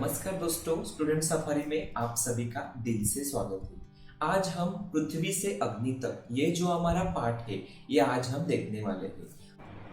नमस्कार दोस्तों, student safari में आप सभी का दिल से स्वागत है। आज हम पृथ्वी से अग्नि तक ये जो हमारा पाठ है ये आज हम देखने वाले हैं।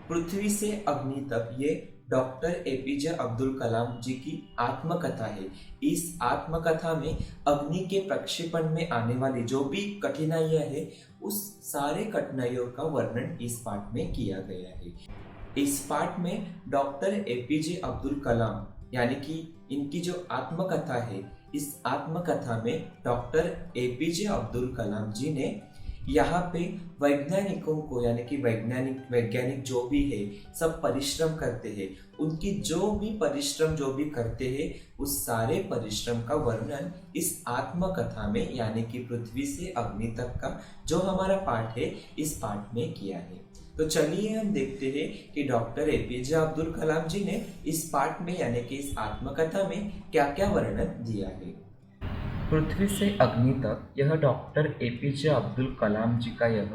पृथ्वी से अग्नि तक ये डॉक्टर एपीजे अब्दुल कलाम जी की आत्मकथा है। इस आत्मकथा में अग्नि के प्रक्षेपण में आने वाली जो भी कठिनाइयां है उस सारे कठिनाइयों का वर्णन इस पाठ में किया गया है। इस पाठ में डॉक्टर एपीजे अब्दुल कलाम यानी कि इनकी जो आत्मकथा है, इस आत्मकथा में डॉक्टर एपीजे अब्दुल कलाम जी ने यहाँ पे वैज्ञानिकों को यानी कि वैज्ञानिक जो भी है सब परिश्रम करते हैं, उनकी जो भी परिश्रम जो भी करते हैं उस सारे परिश्रम का वर्णन इस आत्मकथा में यानी कि पृथ्वी से अग्नि तक का जो हमारा पाठ है इस पाठ में किया है। तो चलिए हम देखते हैं कि डॉक्टर एपीजे अब्दुल कलाम जी ने इस पाठ में यानी कि इस आत्मकथा में क्या क्या वर्णन दिया है। पृथ्वी से अग्नि तक यह डॉक्टर एपीजे अब्दुल कलाम जी का यह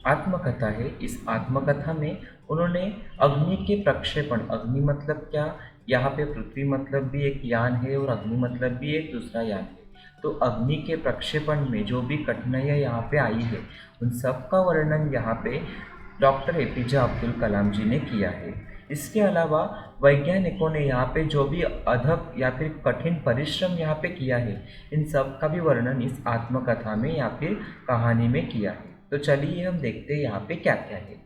आत्मकथा है। इस आत्मकथा में उन्होंने अग्नि के प्रक्षेपण, अग्नि मतलब क्या, यहाँ पे पृथ्वी मतलब भी एक यान है और अग्नि मतलब भी एक दूसरा यान है। तो अग्नि के प्रक्षेपण में जो भी कठिनाइयाँ यहाँ पे आई है उन सब का वर्णन यहाँ पे डॉक्टर एपीजे अब्दुल कलाम जी ने किया है। इसके अलावा वैज्ञानिकों ने यहाँ पे जो भी अथक या फिर कठिन परिश्रम यहाँ पे किया है इन सब का भी वर्णन इस आत्मकथा में या फिर कहानी में किया है। तो चलिए हम देखते हैं यहाँ पे क्या क्या है।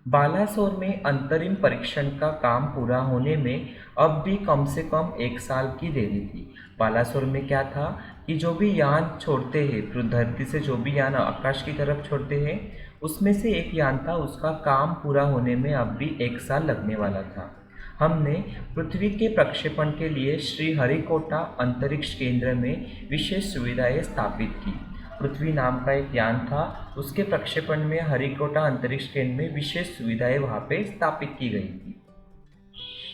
बालासोर में अंतरिम परीक्षण का काम पूरा होने में अब भी कम से कम 1 साल की देरी थी। बालासोर में क्या था कि जो भी यान छोड़ते हैं, धरती से जो भी यान आकाश की तरफ छोड़ते हैं उसमें से एक यान था, उसका काम पूरा होने में अब भी 1 साल लगने वाला था। हमने पृथ्वी के प्रक्षेपण के लिए श्रीहरिकोटा अंतरिक्ष केंद्र में विशेष सुविधाएं स्थापित की। पृथ्वी नाम का एक यान था, उसके प्रक्षेपण में हरिकोटा अंतरिक्ष केंद्र में विशेष सुविधाएं वहाँ पे स्थापित की गई थी।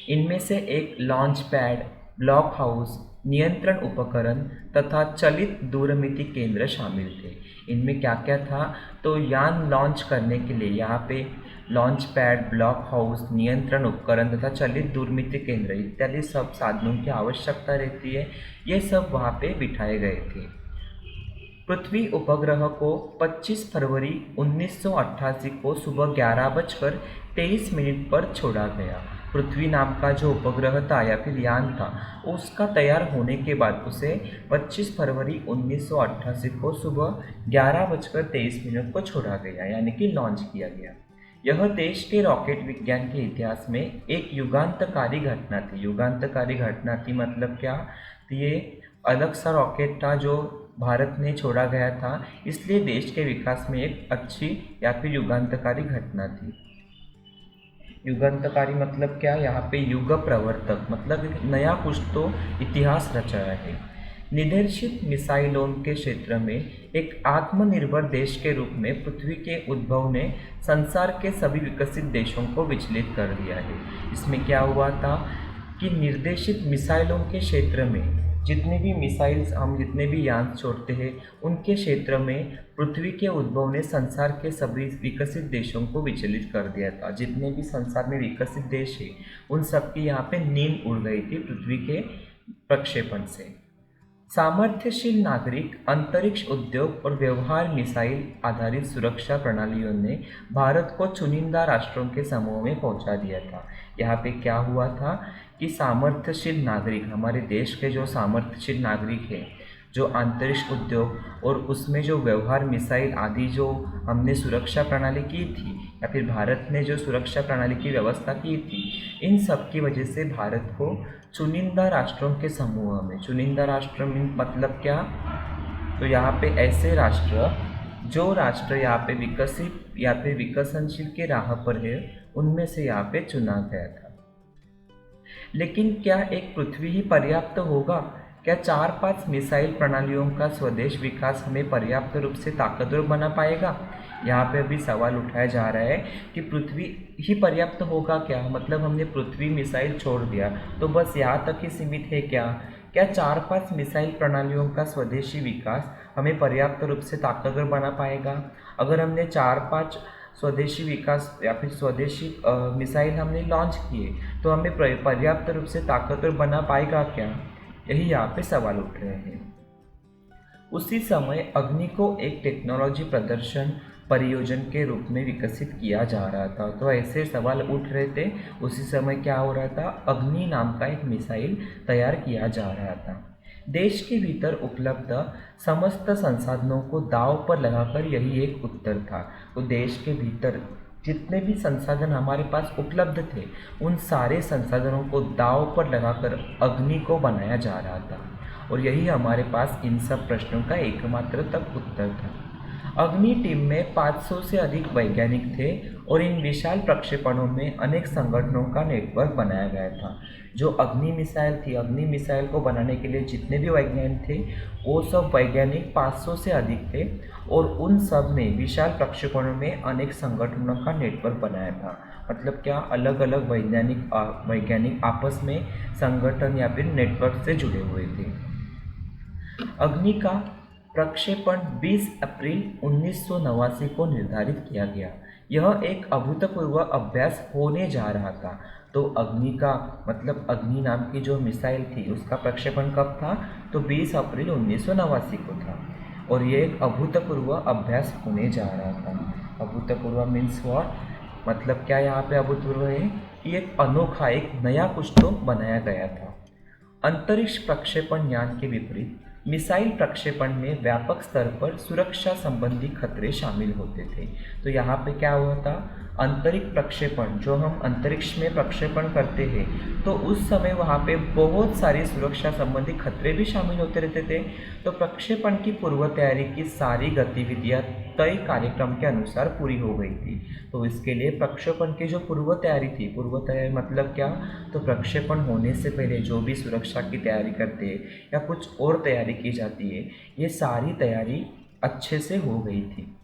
इनमें से एक लॉन्च पैड, ब्लॉक हाउस, नियंत्रण उपकरण तथा चलित दूरमिति केंद्र शामिल थे। इनमें क्या क्या था, तो यान लॉन्च करने के लिए यहाँ पे लॉन्च पैड, ब्लॉक हाउस, नियंत्रण उपकरण तथा चलित दूरमिति केंद्र इत्यादि सब साधनों की आवश्यकता रहती है। ये सब वहाँ पे बिठाए गए थे। पृथ्वी उपग्रह को 25 फरवरी 1988 को सुबह 11:23 पर छोड़ा गया। पृथ्वी नाम का जो उपग्रह था या फिर यान था उसका तैयार होने के बाद उसे 25 फरवरी 1988 को सुबह 11:23 को छोड़ा गया यानी कि लॉन्च किया गया। यह देश के रॉकेट विज्ञान के इतिहास में एक युगांतकारी घटना थी। युगांतकारी घटना थी मतलब क्या, तो ये अलग सा रॉकेट था जो भारत में छोड़ा गया था, इसलिए देश के विकास में एक अच्छी या फिर युगांतकारी घटना थी। युगांतकारी मतलब क्या, यहाँ पे युग प्रवर्तक मतलब एक नया कुछ तो इतिहास रचाया है। निर्देशित मिसाइलों के क्षेत्र में एक आत्मनिर्भर देश के रूप में पृथ्वी के उद्भव ने संसार के सभी विकसित देशों को विचलित कर दिया है। इसमें क्या हुआ था कि निर्देशित मिसाइलों के क्षेत्र में जितने भी मिसाइल्स हम जितने भी यान छोड़ते हैं उनके क्षेत्र में पृथ्वी के उद्भव ने संसार के सभी विकसित देशों को विचलित कर दिया था। जितने भी संसार में विकसित देश हैं उन सब की यहाँ पे नींद उड़ गई थी पृथ्वी के प्रक्षेपण से। सामर्थ्यशील नागरिक, अंतरिक्ष उद्योग और व्यवहार मिसाइल आधारित सुरक्षा प्रणालियों ने भारत को चुनिंदा राष्ट्रों के समूह में पहुंचा दिया था। यहाँ पे क्या हुआ था कि सामर्थ्यशील नागरिक, हमारे देश के जो सामर्थ्यशील नागरिक हैं, जो अंतरिक्ष उद्योग और उसमें जो व्यवहार मिसाइल आदि जो हमने सुरक्षा प्रणाली की थी या फिर भारत ने जो सुरक्षा प्रणाली की व्यवस्था की थी, इन सब की वजह से भारत को चुनिंदा राष्ट्रों के समूह में, चुनिंदा राष्ट्र मतलब क्या, तो यहाँ पे ऐसे राष्ट्र जो राष्ट्र यहाँ पे विकसित या फिर विकसनशील के राह पर है उनमें से यहाँ पे चुना गया था। लेकिन क्या एक पृथ्वी ही पर्याप्त होगा? क्या 4-5 मिसाइल प्रणालियों का स्वदेश विकास हमें पर्याप्त रूप से ताकतवर बना पाएगा? यहाँ पे अभी सवाल उठाया जा रहा है कि पृथ्वी ही पर्याप्त होगा क्या, मतलब हमने पृथ्वी मिसाइल छोड़ दिया तो बस यहाँ तक ही सीमित है क्या? क्या 4-5 मिसाइल प्रणालियों का स्वदेशी विकास हमें पर्याप्त रूप से ताकतवर बना पाएगा? अगर हमने 4-5 स्वदेशी विकास या फिर स्वदेशी मिसाइल हमने लॉन्च किए तो हमें पर्याप्त रूप से ताकतवर बना पाएगा क्या? यही यहाँ पे सवाल उठ रहे हैं। उसी समय अग्नि को एक टेक्नोलॉजी प्रदर्शन परियोजन के रूप में विकसित किया जा रहा था। तो ऐसे सवाल उठ रहे थे। उसी समय क्या हो रहा था? अग्नि नाम का एक मिसाइल तैयार किया जा रहा था। देश के भीतर उपलब्ध समस्त संसाधनों को दांव पर लगाकर यही एक उत्तर था। तो देश के भीतर जितने भी संसाधन हमारे पास उपलब्ध थे उन सारे संसाधनों को दांव पर लगाकर अग्नि को बनाया जा रहा था और यही हमारे पास इन सब प्रश्नों का एकमात्र तक उत्तर था। अग्नि टीम में 500 से अधिक वैज्ञानिक थे और इन विशाल प्रक्षेपणों में अनेक संगठनों का नेटवर्क बनाया गया था। जो अग्नि मिसाइल थी, अग्नि मिसाइल को बनाने के लिए जितने भी वैज्ञानिक थे वो सब वैज्ञानिक 500 से अधिक थे और उन सब ने विशाल प्रक्षेपणों में अनेक संगठनों का नेटवर्क बनाया था। मतलब क्या? अलग अलग वैज्ञानिक आपस में संगठन या फिर नेटवर्क से जुड़े हुए थे। अग्नि का प्रक्षेपण 20 अप्रैल 1989 को निर्धारित किया गया। यह एक अभूतपूर्व अभ्यास होने जा रहा था। तो अग्नि का मतलब अग्नि नाम की जो मिसाइल थी उसका प्रक्षेपण कब था? तो 20 अप्रैल 1989 को था और ये एक अभूतपूर्व अभ्यास होने जा रहा था। अभूतपूर्व मीन्स व्हाट? मतलब क्या यहाँ पे अभूतपूर्व है? ये एक अनोखा, एक नया कुछ तो बनाया गया था। अंतरिक्ष प्रक्षेपण यान के विपरीत मिसाइल प्रक्षेपण में व्यापक स्तर पर सुरक्षा संबंधी खतरे शामिल होते थे। तो यहाँ पे क्या हुआ था? अंतरिक्ष प्रक्षेपण, जो हम अंतरिक्ष में प्रक्षेपण करते हैं तो उस समय वहाँ पे बहुत सारी सुरक्षा संबंधी खतरे भी शामिल होते रहते थे। तो प्रक्षेपण की पूर्व तैयारी की सारी गतिविधियाँ तय कार्यक्रम के अनुसार पूरी हो गई थी। तो इसके लिए प्रक्षेपण की जो पूर्व तैयारी थी, पूर्व तैयारी मतलब क्या? तो प्रक्षेपण होने से पहले जो भी सुरक्षा की तैयारी करते हैं या कुछ और तैयारी की जाती है, ये सारी तैयारी अच्छे से हो गई थी।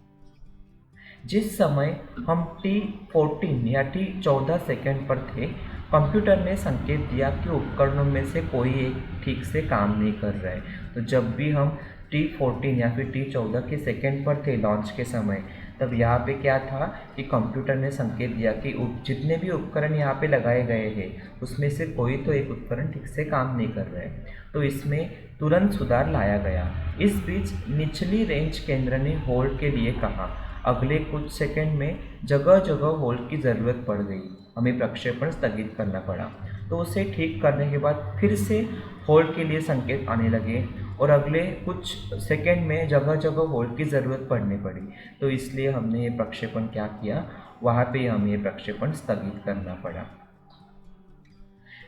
जिस समय हम T14 या T14 सेकंड पर थे, कंप्यूटर ने संकेत दिया कि उपकरणों में से कोई एक ठीक से काम नहीं कर रहा है। तो जब भी हम T14 या फिर T14 के सेकंड पर थे लॉन्च के समय, तब यहाँ पे क्या था कि कंप्यूटर ने संकेत दिया कि जितने भी उपकरण यहाँ पे लगाए गए हैं उसमें से कोई तो एक उपकरण ठीक से काम नहीं कर रहा है। तो इसमें तुरंत सुधार लाया गया। इस बीच निचली रेंज केंद्र ने होल्ड के लिए कहा। अगले कुछ सेकंड में जगह जगह होल्ड की ज़रूरत पड़ गई। हमें प्रक्षेपण स्थगित करना पड़ा। तो उसे ठीक करने के बाद फिर से होल्ड के लिए संकेत आने लगे और अगले कुछ सेकंड में जगह जगह होल्ड की ज़रूरत पड़ने पड़ी। तो इसलिए हमने ये प्रक्षेपण क्या किया? वहाँ पे हमें ये प्रक्षेपण स्थगित करना पड़ा।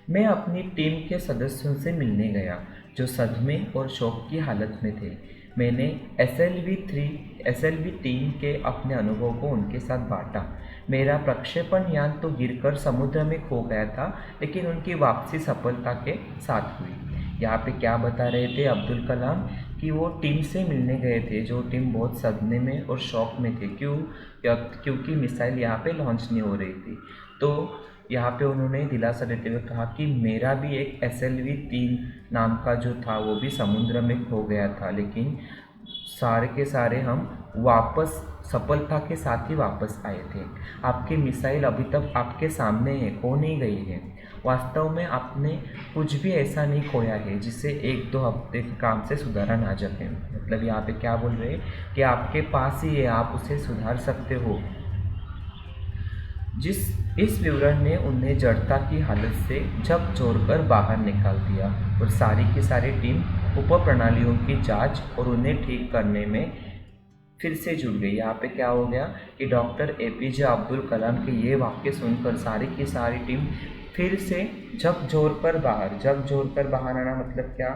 मैं अपनी टीम के सदस्यों से मिलने गया जो सदमे और शोक की हालत में थे। मैंने SLV-3 के अपने अनुभव को उनके साथ बांटा। मेरा प्रक्षेपण यान तो गिरकर समुद्र में खो गया था, लेकिन उनकी वापसी सफलता के साथ हुई। यहाँ पे क्या बता रहे थे अब्दुल कलाम कि वो टीम से मिलने गए थे, जो टीम बहुत सदमे में और शौक में थे। क्योंकि मिसाइल यहाँ पे लॉन्च नहीं हो रही थी। तो यहाँ पे उन्होंने दिलासा देते हुए कहा कि मेरा भी एक SLV-3 नाम का जो था वो भी समुद्र में खो गया था, लेकिन सारे के सारे हम वापस सफलता के साथ ही वापस आए थे। आपकी मिसाइल अभी तक आपके सामने है, खो नहीं गई है। वास्तव में आपने कुछ भी ऐसा नहीं खोया है जिसे 1-2 हफ्ते के काम से सुधारा ना सके। मतलब यहाँ पे क्या बोल रहे हैं कि आपके पास ही है, आप उसे सुधार सकते हो। इस विवरण ने उन्हें जड़ता की हालत से झकझोरकर बाहर निकाल दिया और सारी की सारी टीम उप प्रणालियों की जांच और उन्हें ठीक करने में फिर से जुड़ गई। यहाँ पे क्या हो गया कि डॉक्टर APJ अब्दुल कलाम के ये वाक्य सुनकर सारी की सारी टीम फिर से झकझोरकर बाहर आना मतलब क्या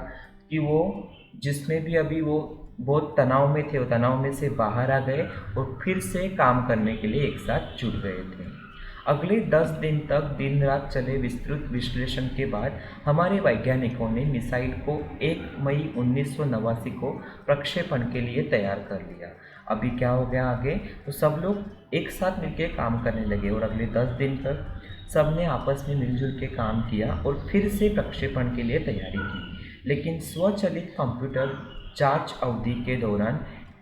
कि वो जिसमें भी अभी वो बहुत तनाव में थे, वो तनाव में से बाहर आ गए और फिर से काम करने के लिए एक साथ जुड़ गए थे। अगले 10 दिन तक दिन रात चले विस्तृत विश्लेषण के बाद हमारे वैज्ञानिकों ने मिसाइल को 1 मई 1989 को प्रक्षेपण के लिए तैयार कर लिया। अभी क्या हो गया आगे? तो सब लोग एक साथ मिलकर काम करने लगे और अगले 10 दिन तक सब ने आपस में मिलजुल के काम किया और फिर से प्रक्षेपण के लिए तैयारी की। लेकिन स्वचालित कंप्यूटर जांच अवधि के दौरान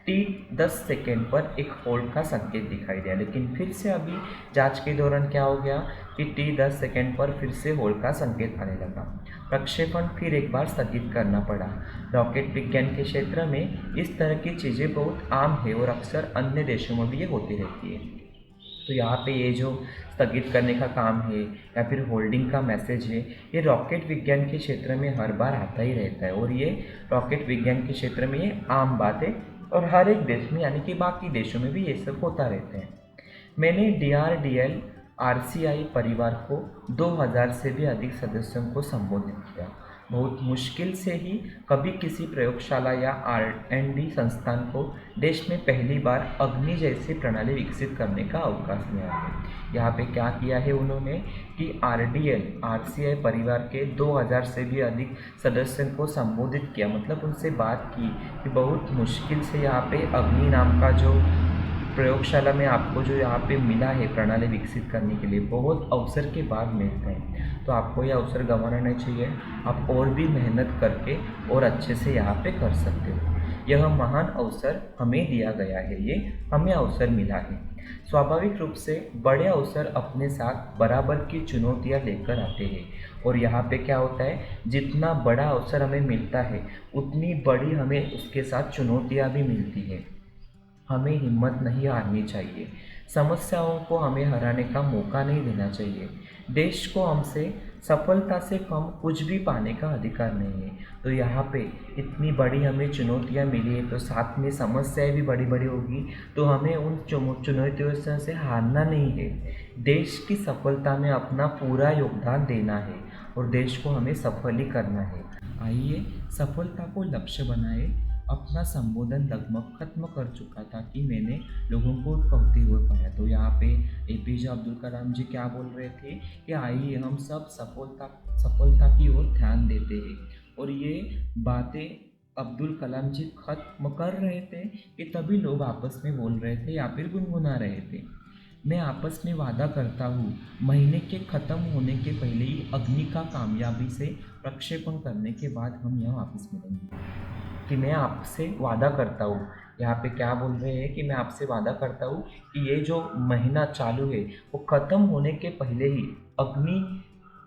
T10 सेकेंड पर एक होल्ड का संकेत दिखाई दिया, लेकिन फिर से अभी जांच के दौरान क्या हो गया कि T10 सेकेंड पर फिर से होल्ड का संकेत आने लगा। प्रक्षेपण फिर एक बार स्थगित करना पड़ा। रॉकेट विज्ञान के क्षेत्र में इस तरह की चीज़ें बहुत आम है और अक्सर अन्य देशों में भी ये होती रहती है। तो यहाँ पे ये जो स्थगित करने का काम है या फिर होल्डिंग का मैसेज है, ये रॉकेट विज्ञान के क्षेत्र में हर बार आता ही रहता है और ये रॉकेट विज्ञान के क्षेत्र में ये आम बात है और हर एक देश में यानी कि बाकी देशों में भी ये सब होता रहता है। मैंने DRDL RCI परिवार को 2000 से भी अधिक सदस्यों को संबोधित किया। बहुत मुश्किल से ही कभी किसी प्रयोगशाला या R&D संस्थान को देश में पहली बार अग्नि जैसी प्रणाली विकसित करने का अवकाश मिला है। यहाँ पे क्या किया है उन्होंने कि RDL RCI परिवार के 2000 से भी अधिक सदस्यों को संबोधित किया, मतलब उनसे बात की कि बहुत मुश्किल से यहाँ पे अग्नि नाम का जो प्रयोगशाला में आपको जो यहाँ पे मिला है प्रणाली विकसित करने के लिए, बहुत अवसर के बाद मिलता है, तो आपको यह अवसर गंवाना नहीं चाहिए। आप और भी मेहनत करके और अच्छे से यहाँ पे कर सकते हो। यह महान अवसर हमें दिया गया है, ये हमें अवसर मिला है। स्वाभाविक रूप से बड़े अवसर अपने साथ बराबर की चुनौतियाँ लेकर आते हैं और यहाँ पे क्या होता है, जितना बड़ा अवसर हमें मिलता है उतनी बड़ी हमें उसके साथ चुनौतियाँ भी मिलती है। हमें हिम्मत नहीं हारनी चाहिए, समस्याओं को हमें हराने का मौका नहीं देना चाहिए। देश को हमसे सफलता से कम कुछ भी पाने का अधिकार नहीं है। तो यहाँ पे इतनी बड़ी हमें चुनौतियाँ मिली है, तो साथ में समस्याएं भी बड़ी बड़ी होगी, तो हमें उन चुनौतियों से हारना नहीं है। देश की सफलता में अपना पूरा योगदान देना है और देश को हमें सफल ही करना है। आइए सफलता को लक्ष्य बनाए। अपना संबोधन लगभग खत्म कर चुका था कि मैंने लोगों को कहते हुए पाया। तो यहाँ पे APJ अब्दुल कलाम जी क्या बोल रहे थे कि आइए हम सब सफलता की ओर ध्यान देते हैं, और ये बातें अब्दुल कलाम जी खत्म कर रहे थे कि तभी लोग आपस में बोल रहे थे या फिर गुनगुना रहे थे। मैं आपस में वादा करता हूँ, महीने के ख़त्म होने के पहले ही अग्नि का कामयाबी से प्रक्षेपण करने के बाद हम यहाँ वापस मिलेंगे। कि मैं आपसे वादा करता हूँ, यहाँ पे क्या बोल रहे हैं कि मैं आपसे वादा करता हूँ कि ये जो महीना चालू है वो ख़त्म होने के पहले ही अग्नि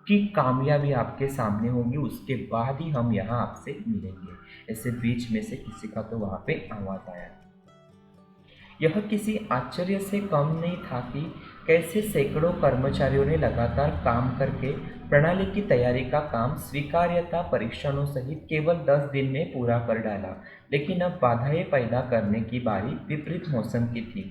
की कामयाबी आपके सामने होगी, उसके बाद ही हम यहाँ आपसे मिलेंगे। ऐसे बीच में से किसी का तो वहाँ पे आवाज़ आया। यह किसी आश्चर्य से कम नहीं था कि कैसे सैकड़ों कर्मचारियों ने लगातार काम करके प्रणाली की तैयारी का काम स्वीकार्यता परीक्षणों सहित केवल 10 दिन में पूरा कर डाला। लेकिन अब बाधाएं पैदा करने की बारी विपरीत मौसम की थी।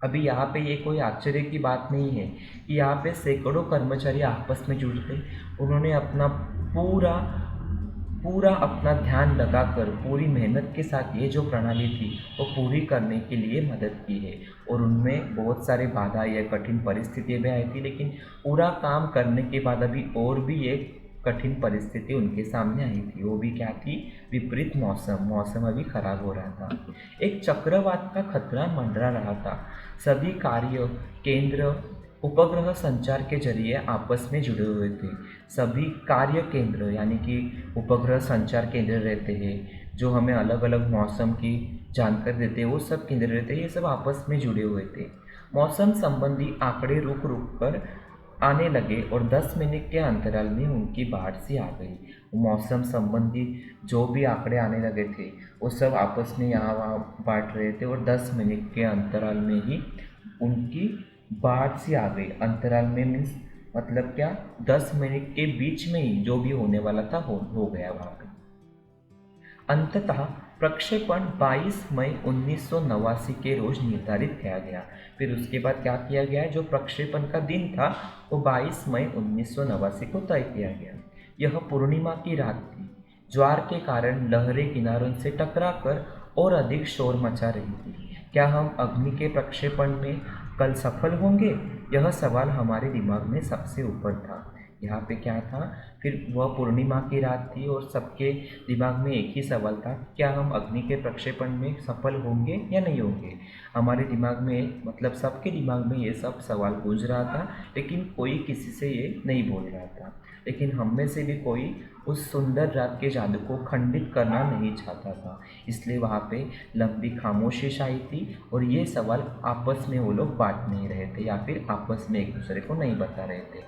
अभी यहाँ पे ये कोई आश्चर्य की बात नहीं है कि यहाँ पे सैकड़ों कर्मचारी आपस में जुड़ गए। उन्होंने अपना पूरा अपना ध्यान लगाकर पूरी मेहनत के साथ ये जो प्रणाली थी वो पूरी करने के लिए मदद की है। और उनमें बहुत सारे बाधा या कठिन परिस्थितियाँ भी आई थी, लेकिन पूरा काम करने के बाद अभी और भी एक कठिन परिस्थिति उनके सामने आई थी। वो भी क्या थी? विपरीत मौसम अभी खराब हो रहा था। एक चक्रवात का खतरा मंडरा रहा था। सभी कार्य केंद्र उपग्रह संचार के जरिए आपस में जुड़े हुए थे। सभी कार्य केंद्र यानी कि उपग्रह संचार केंद्र रहते हैं जो हमें अलग अलग मौसम की जानकारी देते हैं, वो सब केंद्र रहते हैं, ये सब आपस में जुड़े हुए थे। मौसम संबंधी आंकड़े रुक कर आने लगे और 10 मिनट के अंतराल में उनकी बाढ़ सी आ गई। मौसम संबंधी जो भी आंकड़े आने लगे थे वो सब आपस में यहाँ वहाँ बांट रहे थे और 10 मिनट के अंतराल में ही उनकी बाढ़ सी आ गई। अंतराल में मीन्स मतलब क्या, 10 मिनट के बीच में ही जो भी होने वाला था हो गया वहाँ पे। अंततः प्रक्षेपण 22 मई 1989 के रोज निर्धारित किया गया। फिर उसके बाद क्या किया गया, जो प्रक्षेपण का दिन था वो 22 मई 1989 को तय किया गया। यह पूर्णिमा की रात थी। ज्वार के कारण लहरें किनारों से टकराकर और अधिक शोर मचा रही थी। क्या हम अग्नि के प्रक्षेपण में कल सफल होंगे? यह सवाल हमारे दिमाग में सबसे ऊपर था। यहाँ पे क्या था, फिर वह पूर्णिमा की रात थी और सबके दिमाग में एक ही सवाल था, क्या हम अग्नि के प्रक्षेपण में सफल होंगे या नहीं होंगे। हमारे दिमाग में मतलब सबके दिमाग में ये सब सवाल गूंज रहा था, लेकिन कोई किसी से ये नहीं बोल रहा था। लेकिन हम में से भी कोई उस सुंदर रात के जादू को खंडित करना नहीं चाहता था। इसलिए वहाँ पे लंबी खामोशी छाई थी और ये सवाल आपस में वो लोग बांट नहीं रहे थे या फिर आपस में एक दूसरे को नहीं बता रहे थे।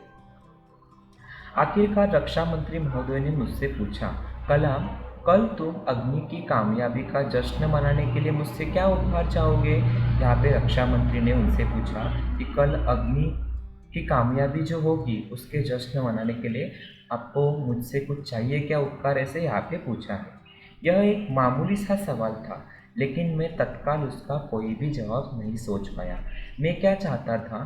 आखिरकार रक्षा मंत्री महोदय ने मुझसे पूछा, कलाम, कल तुम अग्नि की कामयाबी का जश्न मनाने के लिए मुझसे क्या उपहार चाहोगे? यहाँ पे रक्षा मंत्री ने उनसे पूछा कि कल अग्नि की कामयाबी जो होगी उसके जश्न मनाने के लिए आपको मुझसे कुछ चाहिए क्या उपहार, ऐसे यहाँ पे पूछा है। यह एक मामूली सा सवाल था, लेकिन मैं तत्काल उसका कोई भी जवाब नहीं सोच पाया। मैं क्या चाहता था,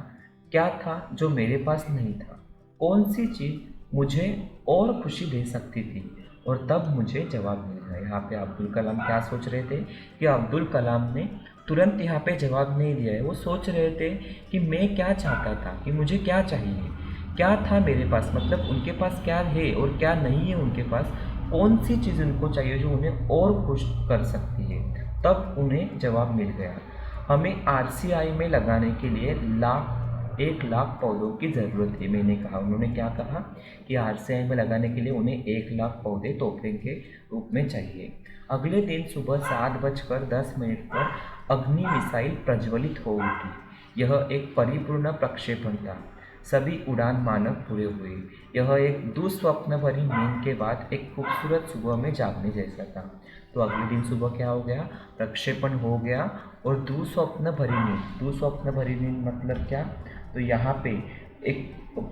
क्या था जो मेरे पास नहीं था, कौन सी चीज़ मुझे और खुशी दे सकती थी, और तब मुझे जवाब मिल गया। यहाँ पे अब्दुल कलाम क्या सोच रहे थे कि अब्दुल कलाम ने तुरंत यहाँ पे जवाब नहीं दिया है। वो सोच रहे थे कि मैं क्या चाहता था, कि मुझे क्या चाहिए, क्या था मेरे पास, मतलब उनके पास क्या है और क्या नहीं है उनके पास, कौन सी चीज़ उनको चाहिए जो उन्हें और खुश कर सकती है। तब उन्हें जवाब मिल गया। हमें आरसीआई में लगाने के लिए 1 लाख पौधों की ज़रूरत है। मैंने कहा, उन्होंने क्या कहा कि आरसीआई में लगाने के लिए उन्हें 1 लाख पौधे तोहफे के रूप में चाहिए। अगले दिन सुबह 7:10 पर अग्नि मिसाइल प्रज्वलित हो उठी। यह एक परिपूर्ण प्रक्षेपण था। सभी उड़ान मानक पूरे हुए। यह एक दुस्वप्न भरी नींद के बाद एक खूबसूरत सुबह में जागने जैसा था। तो अगले दिन सुबह क्या हो गया, प्रक्षेपण हो गया और दुस्वप्न भरी नींद मतलब क्या, तो यहाँ पे एक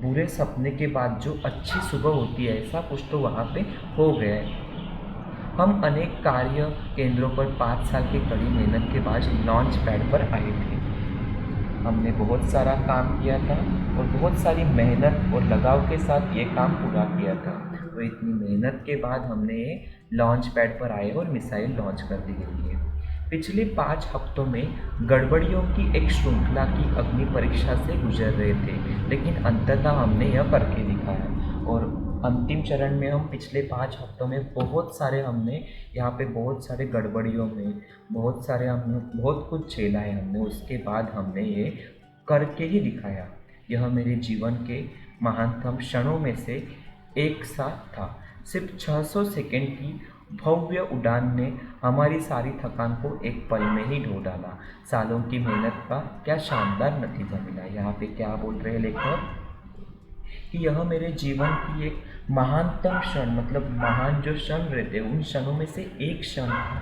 बुरे सपने के बाद जो अच्छी सुबह होती है, ऐसा कुछ तो वहाँ पे हो गया है। हम अनेक कार्य केंद्रों पर 5 साल की कड़ी मेहनत के बाद लॉन्च पैड पर आए थे। हमने बहुत सारा काम किया था और बहुत सारी मेहनत और लगाव के साथ ये काम पूरा किया था। तो इतनी मेहनत के बाद हमने ये लॉन्च पैड पर आए और मिसाइल लॉन्च कर दी गई है। पिछले 5 हफ्तों में गड़बड़ियों की एक श्रृंखला की अग्नि परीक्षा से गुजर रहे थे, लेकिन अंततः हमने यह करके दिखाया। और अंतिम चरण में हम पिछले 5 हफ्तों में बहुत सारे गड़बड़ियों में हमने बहुत कुछ झेला है हमने, उसके बाद हमने ये करके ही दिखाया। यह मेरे जीवन के महानतम क्षणों में से एक सा था। सिर्फ 600 सेकंड की भव्य उड़ान ने हमारी सारी थकान को एक पल में ही ढो डाला। सालों की मेहनत का क्या शानदार नतीजा मिला। यहाँ पे क्या बोल रहे हैं लेखक कि यह मेरे जीवन की एक महानतम क्षण, मतलब महान जो क्षण रहते हैं उन क्षणों में से एक क्षण था।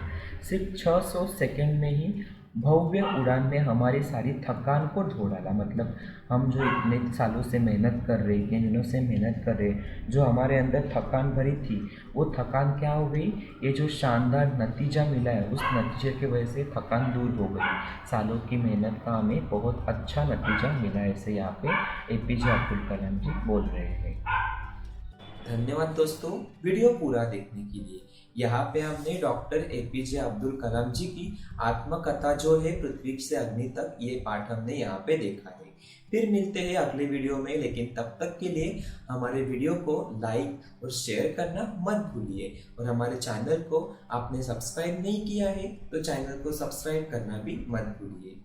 सिर्फ 600 सेकंड में ही भव्य उड़ान ने हमारी सारी थकान को धो डाला। मतलब हम जो इतने सालों से मेहनत कर रहे, इतने दिनों से मेहनत कर रहे, जो हमारे अंदर थकान भरी थी, वो थकान क्या हो गई, ये जो शानदार नतीजा मिला है उस नतीजे की वजह से थकान दूर हो गई। सालों की मेहनत का हमें बहुत अच्छा नतीजा मिला, ऐसे यहाँ पे एपीजे अब्दुल कलाम जी बोल रहे हैं। धन्यवाद दोस्तों वीडियो पूरा देखने के लिए। यहाँ पे हमने डॉक्टर एपीजे अब्दुल कलाम जी की आत्मकथा जो है पृथ्वी से अग्नि तक, ये पाठ हमने यहाँ पे देखा है। फिर मिलते हैं अगले वीडियो में, लेकिन तब तक के लिए हमारे वीडियो को लाइक और शेयर करना मत भूलिए। और हमारे चैनल को आपने सब्सक्राइब नहीं किया है तो चैनल को सब्सक्राइब करना भी मत भूलिए।